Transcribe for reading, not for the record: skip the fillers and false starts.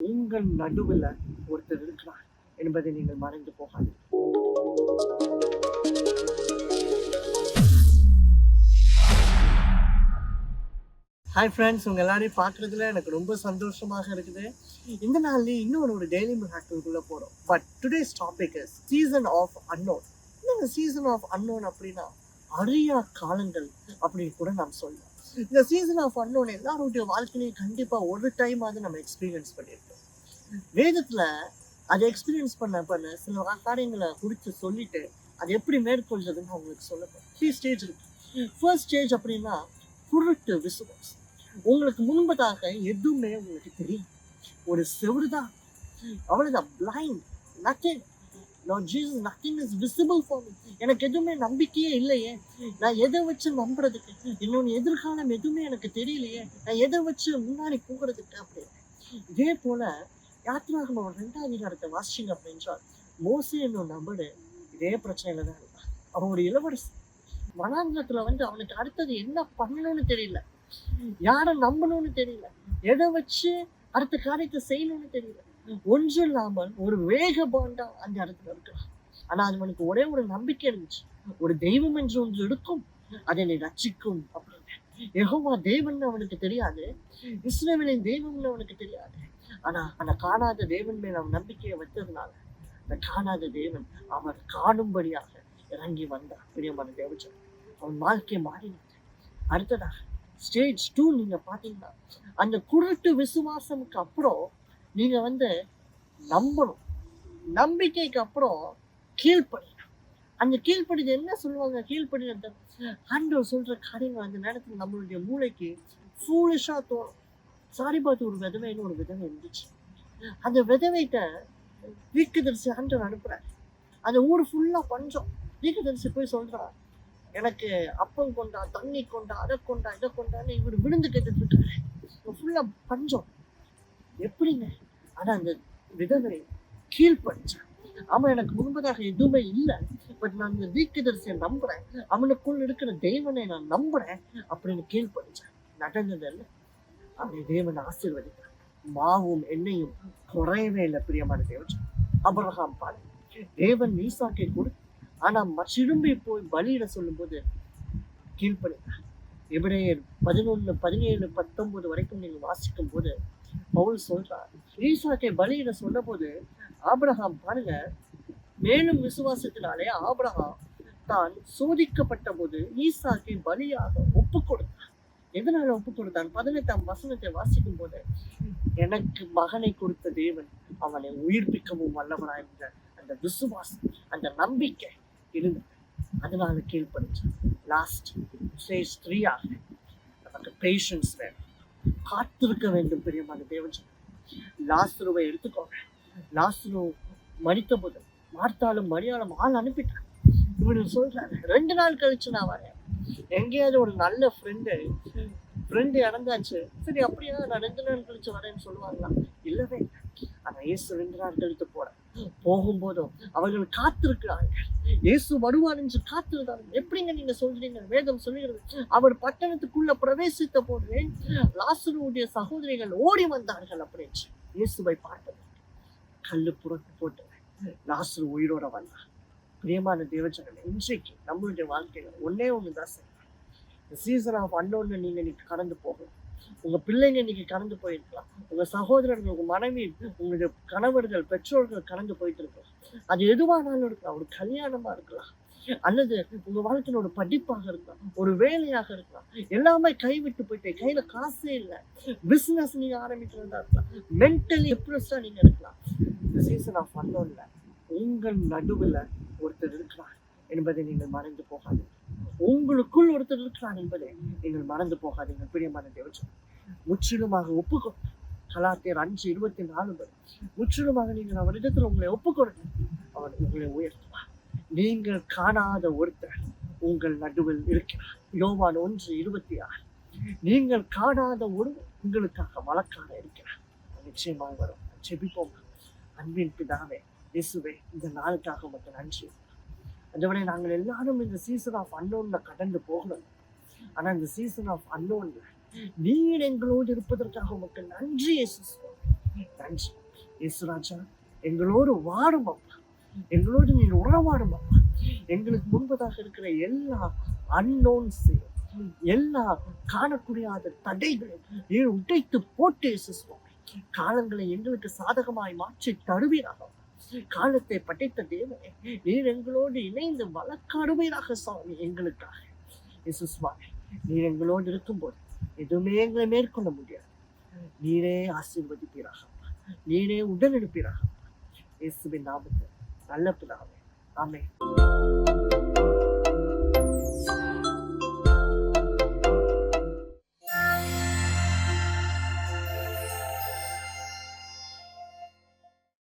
உங்கள் நடுவில் ஒருத்தர் இருக்கிறார் என்பதை நீங்கள் மறைந்து போகாது. ஹாய் ஃப்ரெண்ட்ஸ், உங்கள் எல்லாரையும் பார்க்குறதுல எனக்கு ரொம்ப சந்தோஷமாக இருக்குது. இந்த நாள்லேயே இன்னொரு ஒரு டெய்லி மிராக்கிள்குள்ளே போகிறோம். But today's topic is season of unknown. இந்த சீசன் ஆஃப் அன்னோன் அப்படின்னா அறியா காலங்கள் அப்படின்னு கூட நாம் சொல்லலாம். இந்த சீசன் ஆஃப் அன்னோன் எல்லாருடைய வாழ்க்கையிலையும் கண்டிப்பாக ஒரு டைம் அது நம்ம எக்ஸ்பீரியன்ஸ் பண்ணியிருக்கோம். வேதத்தில் அதை எக்ஸ்பீரியன்ஸ் பண்ண சில காரியங்களை குறித்து சொல்லிட்டு அதை எப்படி மேற்கொள்றதுன்னு அவங்களுக்கு சொல்லப்போம். 3 ஸ்டேஜ் இருக்கு. ஃபர்ஸ்ட் ஸ்டேஜ் அப்படின்னா குருட்டு விசுவாசம். உங்களுக்கு முன்பதாக எதுவுமே உங்களுக்கு தெரியும், ஒரு செவருதான், அவ்வளவுதான், blind, nothing. Lord Jesus, nothing is visible for me. எனக்கு எதுவுமே நம்பிக்கையே இல்லையே, நான் எதை வச்சு நம்புறதுக்கு, இன்னொன்று எதிர்காலம் எதுவுமே எனக்கு தெரியலையே, நான் எதை வச்சு முன்னாடி போகிறதுக்கு அப்படின்னு. இதே போல யாத்திராகமம் 2ஆம் அதிகாரத்தை வாசிச்சிங்க அப்படின்றால் மோசே என்னும் நபரு இதே பிரச்சனையில தான் இருந்தான். அவனுடைய இளவரசி வனாந்தரத்துல அவனுக்கு அடுத்தது என்ன பண்ணணும்னு தெரியல, யாரை நம்பணும்னு தெரியல, எதை வச்சு அடுத்த காரியத்தை செய்யணும்னு தெரியல. ஒன்று இல்லாமல் ஒரு வேகபாண்டா அந்த இடத்துல இருக்கலாம். ஆனா அது அவனுக்கு ஒரே ஒரு நம்பிக்கை இருந்துச்சு, ஒரு தெய்வம் என்று ஒன்று இருக்கும், அதை என்னை ரட்சிக்கும் அப்படின்னு. யெகோவா தேவன் அவனுக்கு தெரியாது, இஸ்ரவேலின் தேவன் அவனுக்கு தெரியாது. ஆனா அந்த காணாத தேவன் மேல் அவன் நம்பிக்கையை வச்சதுனால அந்த காணாத தேவன் அவர் காணும்படியாக இறங்கி வந்தார். பிரியமான தேவச்சன், அவன் வாழ்க்கையை மாறினார். அடுத்ததாக ஸ்டேஜ் 2 நீங்க பாத்தீங்கன்னா அந்த குருட்டு விசுவாசமுக்கு அப்புறம் நீங்க நம்பணும், நம்பிக்கைக்கு அப்புறம் கீழ்ப்படியணும். அந்த கீழ்ப்படிது என்ன சொல்லுவாங்க, கீழ்ப்படினது ஆண்டவர் சொல்ற காரியங்கள் அந்த நேரத்துல நம்மளுடைய மூளைக்கு ஃபூலிஷா தோணும். சாரி பார்த்து ஒரு விதவைன்னு ஒரு விதவை இருந்துச்சு. அந்த விதவைட்ட தீர்க்கதரிசி ஆண்டவர் அனுப்புறாரு. அந்த ஊர் ஃபுல்லா பஞ்சம். தீர்க்கதரிசி போய் சொல்றார், எனக்கு அப்பம் கொண்டா, தண்ணி கொண்டா, அதை கொண்டா, இதை கொண்டான்னு இவர் விழுந்து கேட்டுட்டு இருக்காரு. ஃபுல்லா பஞ்சம். எப்படிங்க? ஆனா அந்த விதவை கீழ்ப்படிச்சான். அவன் எனக்கு முன்பதாக எதுவுமே இல்லை, பட் நான் இந்த தீர்க்கதரிசியை நம்புறேன், அவனுக்குள் இருக்கிற தேவனை நான் நம்புறேன் அப்படின்னு கீழ்ப்படிச்சான். நடந்ததல்ல, அவனை தேவன் ஆசீர்வதித்தார். மாவும் எண்ணெயும் குறையவே இல்லை. பிரியமான தேவன், ஆபிரகாம் பாரு, தேவன் ஈசாக்கை கொடு, ஆனா திரும்பி போய் பலியிட சொல்லும் போது கீழ்ப்படினார். எபிரேயர் 11, 17, 19 வரைக்கும் நீங்க வாசிக்கும் போது பவுல் சொல்றார், ஈசாக்கை பலியிட சொன்ன போது ஆபிரகாம் பாருங்க, மேலும் விசுவாசத்தினாலே ஆபிரகாம் தான் சோதிக்கப்பட்ட போது ஈசாக்கை பலியாக ஒப்பு கொடுத்தார். எதனால ஒப்பு கொடுத்தான்? 18ஆம் வசனத்தை வாசிக்கும் போது, எனக்கு மகனை கொடுத்த தேவன் அவனை உயிர்ப்பிக்கவும் வல்லவனாய் என்ற அந்த விசுவாசம், அந்த நம்பிக்கை இருந்தது. அதனால கீழ்ப்படிச்சான். லாஸ்ட் ஸ்டேஜ் 3 ஆக நமக்கு பேஷன்ஸ் வேணும், காத்திருக்க வேண்டும். பிரியமான தேவன், லாசருவை எடுத்துக்கோங்க. லாசரு மரித்த போது மார்த்தாலும் மரியாளும் ஆள் அனுப்பிட்டான். இவரு சொல்றாரு, 2 நாள் கழிச்சு நான் வரேன். எங்கேயாவது ஒரு நல்ல ஃப்ரெண்டு இறந்தாச்சு, சரி அப்படியா நான் 2 நாள் கழிச்சு வரேன்னு சொல்லுவாங்களா? இல்லவே. ஆனா இயேசு 2 நாள் கழித்து போகும்போதும் அவர்கள் காத்திருக்கிறார்கள். இயேசு வருவார் என்று காத்திருந்தார்கள். எப்படிங்க நீங்க சொல்றீங்க? வேதம் சொல்லுகிறது, அவர் பட்டணத்துக்குள்ள பிரவேசித்த போது லாசருடைய சகோதரிகள் ஓடி வந்தார்கள் அப்படின்னு. இயேசுவை பார்த்தது கல்லு புறத்து போட்டு லாசரு உயிரோட வந்தார். பிரியமான தேவஜனமே, இன்றைக்கு நம்மளுடைய வாழ்க்கையில ஒன்னே ஒண்ணுதான் செய்யணும். சீசன் ஆஃப் அன்னோன் நீங்க இன்னைக்கு கடந்து போகலாம். உங்க பிள்ளைங்க இன்னைக்கு கடந்து போயிருக்கலாம், உங்க சகோதரர்கள், உங்க மனைவி, உங்களுடைய கணவர்கள், பெற்றோர்கள் கடந்து போயிட்டு இருக்கலாம். அது எதுவானாலும் இருக்கலாம், ஒரு கல்யாணமா இருக்கலாம், அல்லது உங்க வாழ்க்கையில ஒரு படிப்பாக இருக்கலாம், ஒரு வேலையாக இருக்கலாம். எல்லாமே கைவிட்டு போயிட்டு கையில காசே இல்லை, பிசினஸ் நீங்க ஆரம்பிக்கிறதா இருக்கலாம், மென்டலி டிப்ரெஸ்டா நீங்க இருக்கலாம். இந்த சீசன் ஆஃப் அன்னோன்ல உங்கள் நடுவில் ஒருத்தர் இருக்கிறார் என்பதை நீங்கள் மறந்து போகாதீங்க. உங்களுக்குள் ஒருத்தர் இருக்கிறார் என்பதை நீங்கள் மறந்து போகாதீங்க. பிரியமான தேவன், முற்றிலுமாக ஒப்புக்கொண்டு கலாத்தியர் 5:24 முற்றிலுமாக நீங்கள் அவரிடத்தில் உங்களை ஒப்புக்கொடுங்க, அவர் உங்களை உயர்த்துவார். நீங்கள் காணாத ஒருத்தர் உங்கள் நடுவில் இருக்கிறார். யோவான் 1:26 நீங்கள் காணாத ஒருவர் உங்களுக்காக வழக்காக இருக்கிறார். நிச்சயமாக வரும். ஜெபிப்போம். அன்பின் பிதாவே, இயேசுவே, இந்த நாளுக்காக உங்களுக்கு நன்றி. அதோட நாங்கள் எல்லாரும் இந்த சீசன் ஆஃப் அன்னோன்ல கடந்து போகணும். ஆனா இந்த சீசன் ஆஃப் அன்னோன்ல நீர் எங்களோடு இருப்பதற்காக உமக்கு நன்றி இயேசு. நன்றி இயேசுராஜா. எங்களோடு வாடும் அப்பா, எங்களோடு நீர் உறவாடும் அப்பா. எங்களுக்கு முன்பதாக இருக்கிற எல்லா அன்னோன்ஸ், எல்லா காணக்கூடியாத தடைகளை நீர் உடைத்து போட்டு சுவாமி காலங்களை எங்களுக்கு சாதகமாய் மாற்றி தருவீராக. காலத்தை படைத்த தேவனே, நீர் எங்களோடு இணைந்து வழக்காடுவீராக சுவாமி. எங்களுக்காக சுவாமி நீர் எங்களோடு இருக்கும்போது எதுவுமே எங்களை மேற்கொள்ள முடியாது. நீரே ஆசீர்வதிப்பீராக, நீரே உடனெடுப்பீராக. இயேசுவின் நாமத்தில் நல்ல பிதாவே, ஆமென்.